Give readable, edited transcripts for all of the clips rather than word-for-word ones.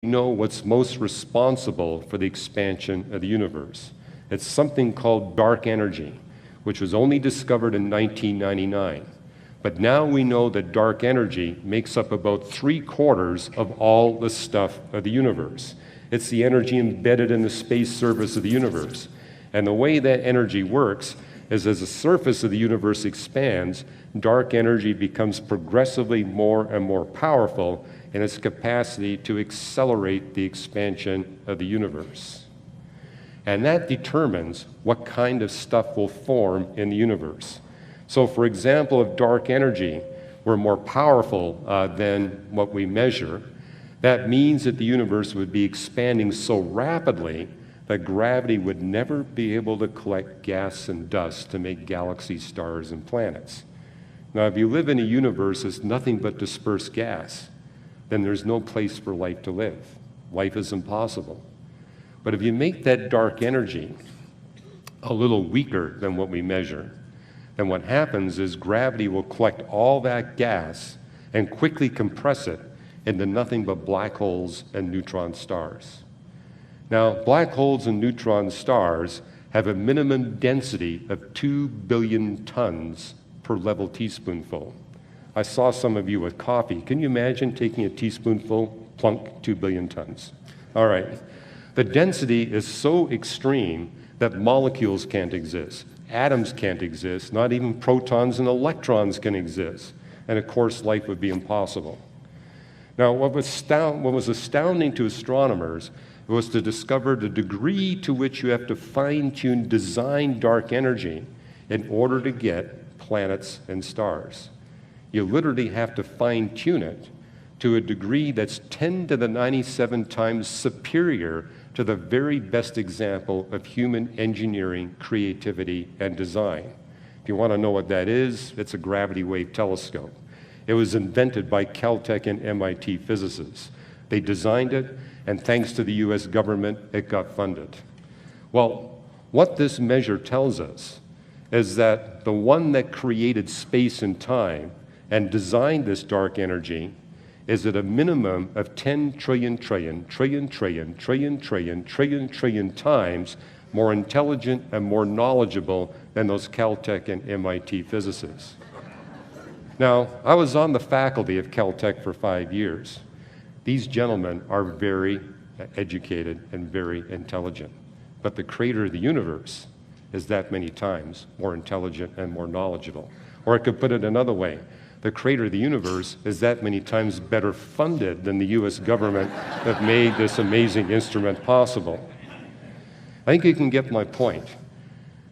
know what's most responsible for the expansion of the universe. It's something called dark energy, which was only discovered in 1999. But now we know that dark energy makes up about 3/4 of all the stuff of the universe. It's the energy embedded in the space surface of the universe. And the way that energy works is as the surface of the universe expands, dark energy becomes progressively more and more powerful in its capacity to accelerate the expansion of the universe. And that determines what kind of stuff will form in the universe. So, for example, if dark energy were more powerful than what we measure, that means that the universe would be expanding so rapidly that gravity would never be able to collect gas and dust to make galaxies, stars, and planets. Now, if you live in a universe that's nothing but dispersed gas, then there's no place for life to live. Life is impossible. But if you make that dark energy a little weaker than what we measure, then what happens is gravity will collect all that gas and quickly compress it into nothing but black holes and neutron stars. Now, black holes and neutron stars have a minimum density of 2 billion tons per level teaspoonful. I saw some of you with coffee. Can you imagine taking a teaspoonful, plunk, 2 billion tons? All right. The density is so extreme that molecules can't exist. Atoms can't exist. Not even protons and electrons can exist. And of course, life would be impossible. Now, what was astounding to astronomers was to discover the degree to which you have to fine-tune design dark energy in order to get planets and stars. You literally have to fine-tune it to a degree that's 10 to the 97 times superior to the very best example of human engineering, creativity, and design. If you want to know what that is, it's a gravity wave telescope. It was invented by Caltech and MIT physicists. They designed it, and thanks to the US government, it got funded. Well, what this measure tells us is that the one that created space and time and designed this dark energy is at a minimum of 10 trillion times more intelligent and more knowledgeable than those Caltech and MIT physicists. Now, I was on the faculty of Caltech for 5 years. These gentlemen are very educated and very intelligent, but the creator of the universe is that many times more intelligent and more knowledgeable. Or I could put it another way. The creator of the universe is that many times better funded than the US government that made this amazing instrument possible. I think you can get my point.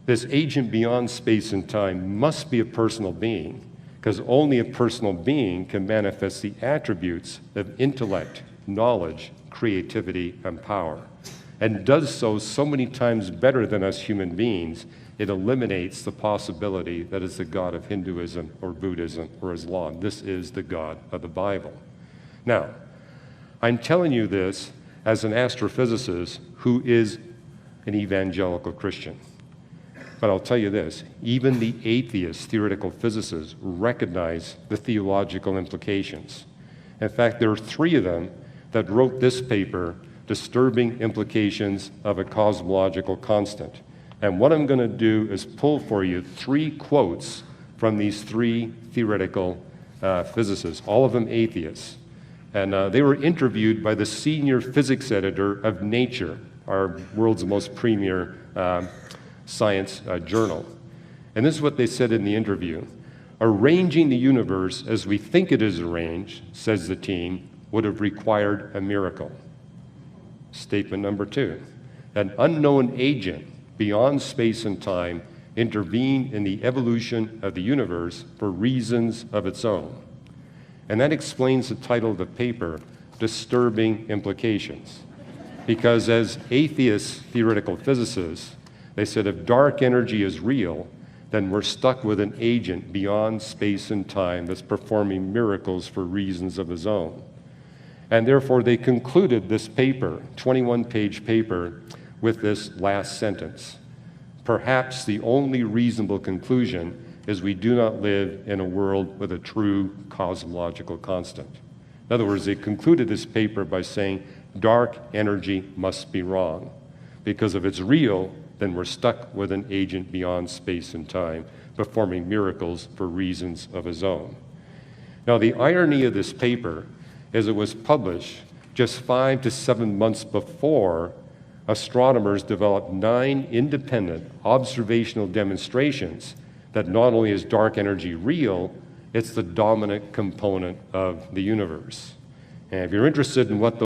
This agent beyond space and time must be a personal being, because only a personal being can manifest the attributes of intellect, knowledge, creativity, and power, and does so many times better than us human beings. It eliminates the possibility that it's the God of Hinduism or Buddhism or Islam. This is the God of the Bible. Now, I'm telling you this as an astrophysicist who is an evangelical Christian. But I'll tell you this, even the atheist theoretical physicists recognize the theological implications. In fact, there are 3 of them that wrote this paper, Disturbing Implications of a Cosmological Constant. And what I'm going to do is pull for you 3 quotes from these 3 theoretical physicists, all of them atheists. And they were interviewed by the senior physics editor of Nature, our world's most premier science journal. And this is what they said in the interview. Arranging the universe as we think it is arranged, says the team, would have required a miracle. Statement number 2, an unknown agent beyond space and time intervened in the evolution of the universe for reasons of its own. And that explains the title of the paper, Disturbing Implications. Because as atheist theoretical physicists, they said if dark energy is real, then we're stuck with an agent beyond space and time that's performing miracles for reasons of his own. And therefore, they concluded this paper, 21-page paper, with this last sentence. Perhaps the only reasonable conclusion is we do not live in a world with a true cosmological constant. In other words, they concluded this paper by saying dark energy must be wrong. Because if it's real, then we're stuck with an agent beyond space and time, performing miracles for reasons of his own. Now, the irony of this paper is it was published just 5 to 7 months before astronomers developed 9 independent observational demonstrations that not only is dark energy real, it's the dominant component of the universe. And if you're interested in what